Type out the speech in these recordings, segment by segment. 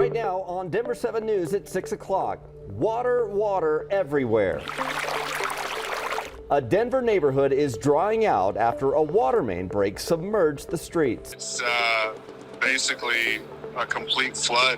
Right now on Denver 7 News at 6 o'clock, water, water everywhere. A Denver neighborhood is drying out after a water main break submerged the streets. It's basically a complete flood.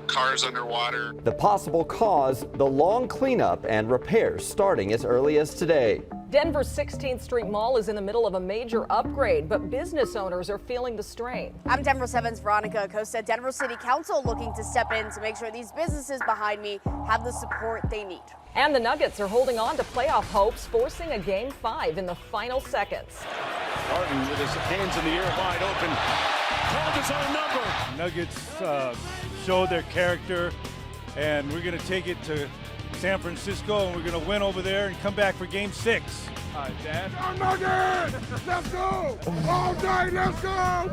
Cars underwater. The possible cause, the long cleanup and repairs starting as early as today. Denver's 16th Street Mall is in the middle of a major upgrade, but business owners are feeling the strain. I'm Denver 7's Veronica Acosta. Denver City Council looking to step in to make sure these businesses behind me have the support they need. And the Nuggets are holding on to playoff hopes, forcing a Game 5 in the final seconds. Martin with his hands in the air wide open. Called his own number. Nuggets show their character, and we're going to take it to San Francisco, and we're going to win over there and come back for Game 6. All right, Dad. Nuggets! Let's go! All day, let's go!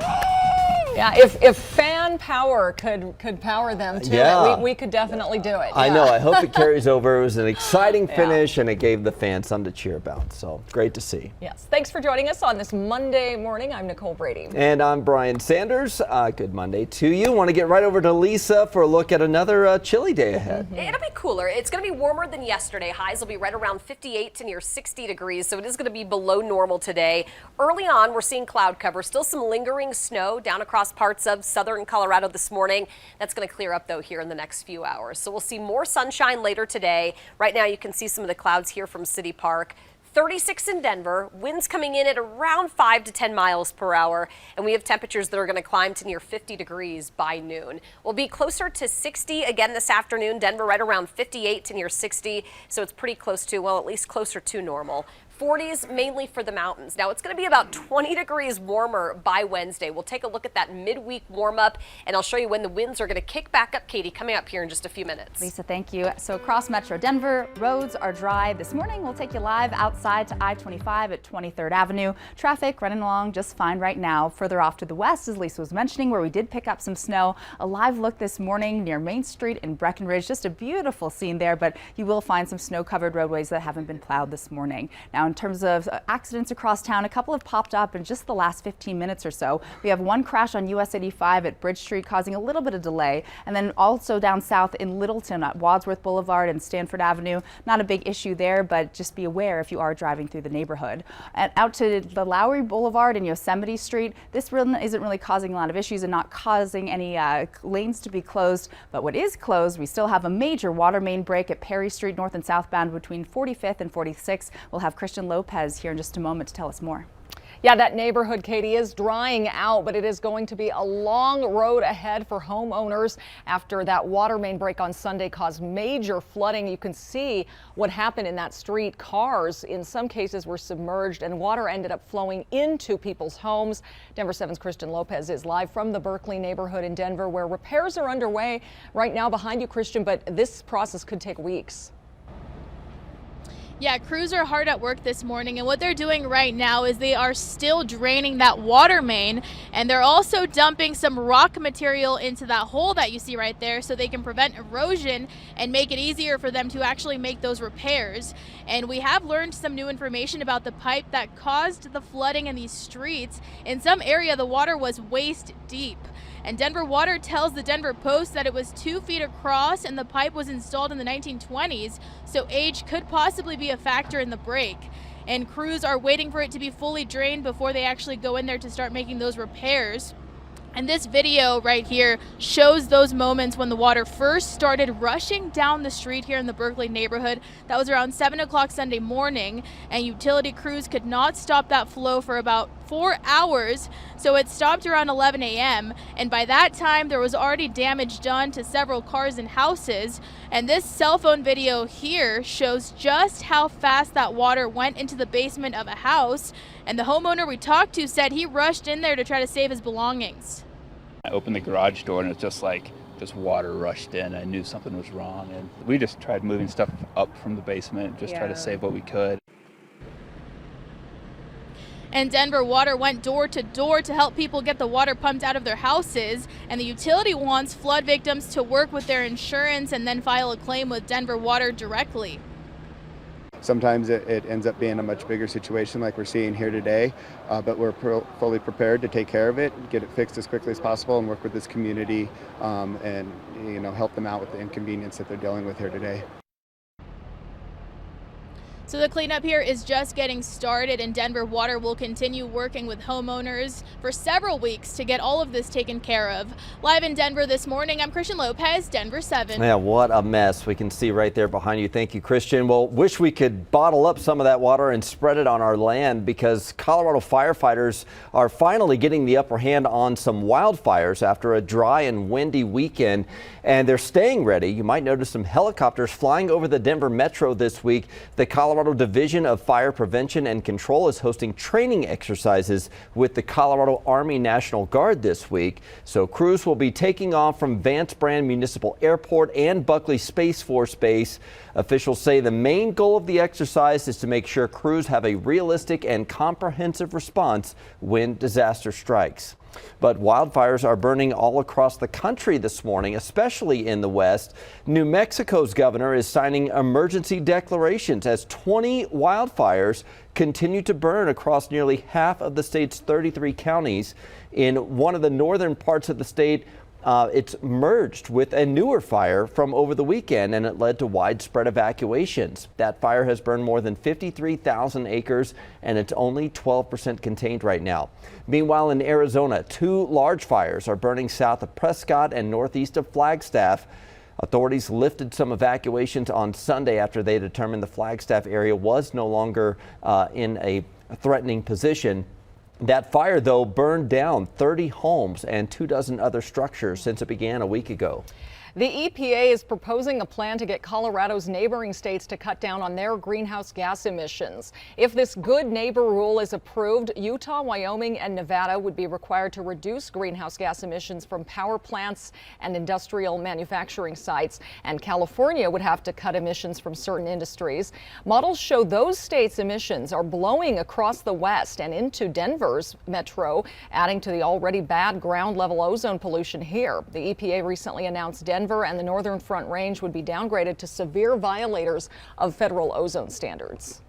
Yeah, if fan power could power them to it, we could definitely do it. I know. I hope it carries over. It was an exciting finish, and it gave the fans something to cheer about. So great to see. Yes. Thanks for joining us on this Monday morning. I'm Nicole Brady. And I'm Brian Sanders. Good Monday to you. Want to get right over to Lisa for a look at another chilly day ahead. It'll be cooler. It's going to be warmer than yesterday. Highs will be right around 58 to near 60 degrees, so it is going to be below normal today. Early on, we're seeing cloud cover. Still some lingering snow down across parts of southern Colorado this morning. That's going to clear up, though, here in the next few hours. So we'll see more sunshine later today. Right now, you can see some of the clouds here from City Park. 36 in Denver, winds coming in at around 5 to 10 miles per hour, and we have temperatures that are going to climb to near 50 degrees by noon. We'll be closer to 60 again this afternoon. Denver right around 58 to near 60, so it's pretty close to, well, at least closer to normal. 40s mainly for the mountains. Now it's going to be about 20 degrees warmer by Wednesday. We'll take a look at that midweek warm up, and I'll show you when the winds are going to kick back up. Katie, coming up here in just a few minutes. Lisa, thank you. So across Metro Denver, roads are dry. This morning we'll take you live outside to I-25 at 23rd Avenue. Traffic running along just fine right now. Further off to the west, as Lisa was mentioning, where we did pick up some snow. A live look this morning near Main Street in Breckenridge. Just a beautiful scene there, but you will find some snow-covered roadways that haven't been plowed this morning. Now, in terms of accidents across town, a couple have popped up in just the last 15 minutes or so. We have one crash on US 85 at Bridge Street causing a little bit of delay, and then also down south in Littleton at Wadsworth Boulevard and Stanford Avenue. Not a big issue there, but just be aware if you are driving through the neighborhood. And out to the Lowry Boulevard and Yosemite Street, this isn't really causing a lot of issues and not causing any lanes to be closed. But what is closed, we still have a major water main break at Perry Street north and southbound between 45th and 46th. We'll have KRISTIan Lopez here in just a moment to tell us more. Yeah, that neighborhood, Katie, is drying out, but it is going to be a long road ahead for homeowners after that water main break on Sunday caused major flooding. You can see what happened in that street. Cars, in some cases, were submerged and water ended up flowing into people's homes. Denver 7's KRISTIan Lopez is live from the Berkeley neighborhood in Denver, where repairs are underway right now behind you, KRISTIan, but this process could take weeks. Yeah, crews are hard at work this morning, and what they're doing right now is they are still draining that water main, and they're also dumping some rock material into that hole that you see right there so they can prevent erosion and make it easier for them to actually make those repairs. And we have learned some new information about the pipe that caused the flooding in these streets. In some area, the water was waist deep. And Denver Water tells the Denver Post that it was 2 feet across and the pipe was installed in the 1920s, so age could possibly be a factor in the break. And crews are waiting for it to be fully drained before they actually go in there to start making those repairs. And this video right here shows those moments when the water first started rushing down the street here in the Berkeley neighborhood. That was around 7 o'clock Sunday morning, and utility crews could not stop that flow for about 4 hours, so it stopped around 11 a.m. and by that time there was already damage done to several cars and houses. And this cell phone video here shows just how fast that water went into the basement of a house, and the homeowner we talked to said he rushed in there to try to save his belongings. I opened the garage door and it's just water rushed in. I knew something was wrong, and we just tried moving stuff up from the basement, try to save what we could. And Denver Water went door to door to help people get the water pumped out of their houses. And the utility wants flood victims to work with their insurance and then file a claim with Denver Water directly. sometimes it ends up being a much bigger situation like we're seeing here today, but we're fully prepared to take care of it, get it fixed as quickly as possible, and work with this community and help them out with the inconvenience that they're dealing with here today. So the cleanup here is just getting started, and Denver Water will continue working with homeowners for several weeks to get all of this taken care of. Live in Denver this morning, I'm KRISTIan Lopez, Denver 7. Yeah, what a mess we can see right there behind you. Thank you, KRISTIan. Well, wish we could bottle up some of that water and spread it on our land, because Colorado firefighters are finally getting the upper hand on some wildfires after a dry and windy weekend, and they're staying ready. You might notice some helicopters flying over the Denver metro this week. The Colorado Division of Fire Prevention and Control is hosting training exercises with the Colorado Army National Guard this week. So crews will be taking off from Vance Brand Municipal Airport and Buckley Space Force Base. Officials say the main goal of the exercise is to make sure crews have a realistic and comprehensive response when disaster strikes. But wildfires are burning all across the country this morning, especially in the West. New Mexico's governor is signing emergency declarations as 20 wildfires continue to burn across nearly half of the state's 33 counties. In one of the northern parts of the state, it's merged with a newer fire from over the weekend, and it led to widespread evacuations. That fire has burned more than 53,000 acres, and it's only 12% contained right now. Meanwhile, in Arizona, 2 large fires are burning south of Prescott and northeast of Flagstaff. Authorities lifted some evacuations on Sunday after they determined the Flagstaff area was no longer in a threatening position. That fire, though, burned down 30 homes and 24 other structures since it began a week ago. The EPA is proposing a plan to get Colorado's neighboring states to cut down on their greenhouse gas emissions. If this good neighbor rule is approved, Utah, Wyoming, and Nevada would be required to reduce greenhouse gas emissions from power plants and industrial manufacturing sites, and California would have to cut emissions from certain industries. Models show those states' emissions are blowing across the West and into Denver's metro, adding to the already bad ground level ozone pollution here. The EPA recently announced Denver and the Northern Front Range would be downgraded to severe violators of federal ozone standards.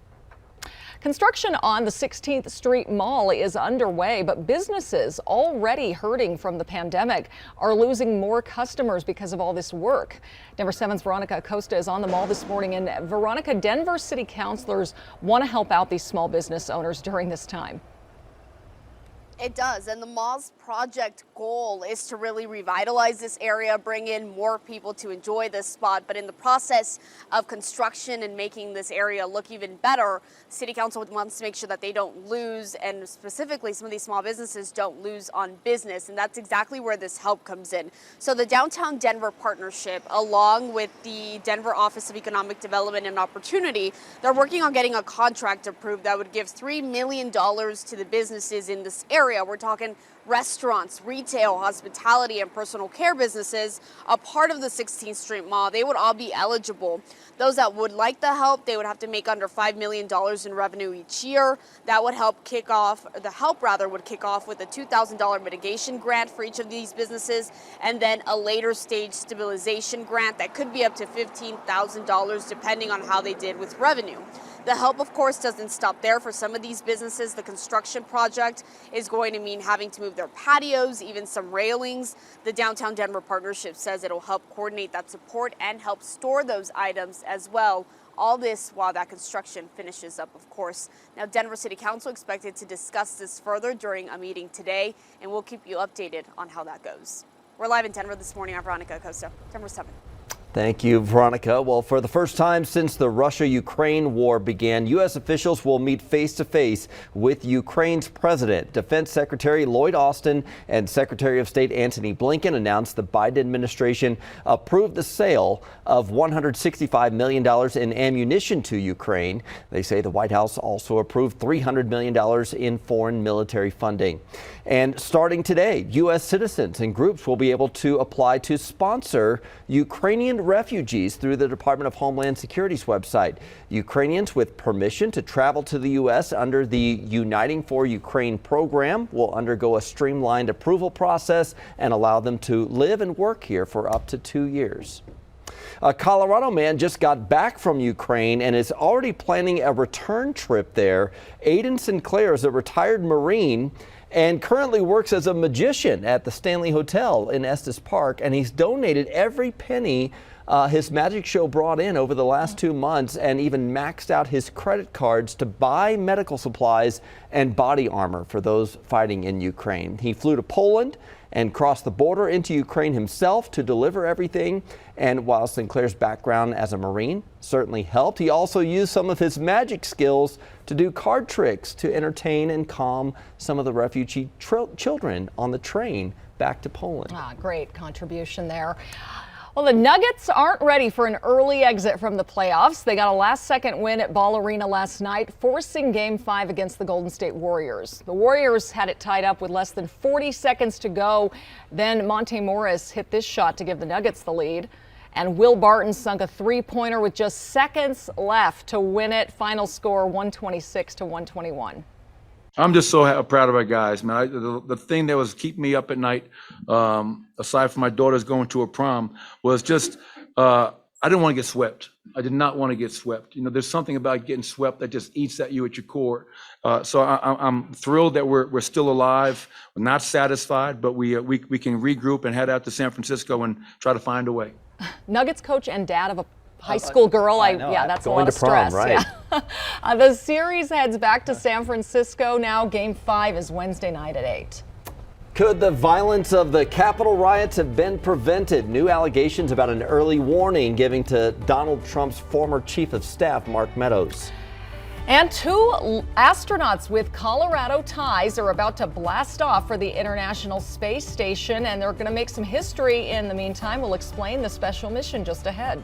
Construction on the 16th Street Mall is underway, but businesses already hurting from the pandemic are losing more customers because of all this work. Denver 7's Veronica Acosta is on the mall this morning, and Veronica, Denver city councilors want to help out these small business owners during this time. It does, and the mall's project goal is to really revitalize this area, bring in more people to enjoy this spot. But in the process of construction and making this area look even better, City Council wants to make sure that they don't lose, and specifically some of these small businesses don't lose on business, and that's exactly where this help comes in. So the Downtown Denver Partnership, along with the Denver Office of Economic Development and Opportunity, they're working on getting a contract approved that would give $3 million to the businesses in this area. We're talking restaurants, retail, hospitality, and personal care businesses, a part of the 16th Street Mall. They would all be eligible. Those that would like the help, they would have to make under $5 million in revenue each year. That would help kick off, the help rather would kick off with a $2,000 mitigation grant for each of these businesses, and then a later stage stabilization grant that could be up to $15,000 depending on how they did with revenue. The help, of course, doesn't stop there. For some of these businesses, the construction project is going to mean having to move their patios, even some railings. The Downtown Denver Partnership says it'll help coordinate that support and help store those items as well. All this while that construction finishes up, of course. Now, Denver City Council expected to discuss this further during a meeting today, and we'll keep you updated on how that goes. We're live in Denver this morning. I'm Veronica Acosta, Denver 7. Thank you, Veronica. Well, for the first time since the Russia-Ukraine war began, U.S. officials will meet face-to-face with Ukraine's president. Defense Secretary Lloyd Austin and Secretary of State Antony Blinken announced the Biden administration approved the sale of $165 million in ammunition to Ukraine. They say the White House also approved $300 million in foreign military funding. And starting today, U.S. citizens and groups will be able to apply to sponsor Ukrainian refugees through the Department of Homeland Security's website. Ukrainians with permission to travel to the U.S. under the Uniting for Ukraine program will undergo a streamlined approval process and allow them to live and work here for up to 2 years. A Colorado man just got back from Ukraine and is already planning a return trip there. Aiden Sinclair is a retired Marine and currently works as a magician at the Stanley Hotel in Estes Park, and he's donated every penny his magic show brought in over the last 2 months, and even maxed out his credit cards to buy medical supplies and body armor for those fighting in Ukraine. He flew to Poland and crossed the border into Ukraine himself to deliver everything. And while Sinclair's background as a Marine certainly helped, he also used some of his magic skills to do card tricks to entertain and calm some of the refugee children on the train back to Poland. Great contribution there. Well, the Nuggets aren't ready for an early exit from the playoffs. They got a last-second win at Ball Arena last night, forcing Game 5 against the Golden State Warriors. The Warriors had it tied up with less than 40 seconds to go. Then Monte Morris hit this shot to give the Nuggets the lead. And Will Barton sunk a three-pointer with just seconds left to win it. Final score 126-121. I'm just so proud of our guys, man. The thing that was keeping me up at night, aside from my daughters going to a prom, was just I didn't want to get swept. I did not want to get swept. You know, there's something about getting swept that just eats at you at your core. So I'm thrilled that we're still alive. We're not satisfied, but we can regroup and head out to San Francisco and try to find a way. Nuggets coach and dad of a high school girl. Yeah, that's a lot of stress. Prom, right? Yeah. The series heads back to San Francisco now. Game 5 is Wednesday night at 8. Could the violence of the Capitol riots have been prevented? New allegations about an early warning given to Donald Trump's former chief of staff, Mark Meadows. And 2 astronauts with Colorado ties are about to blast off for the International Space Station, and they're going to make some history in the meantime. We'll explain the special mission just ahead.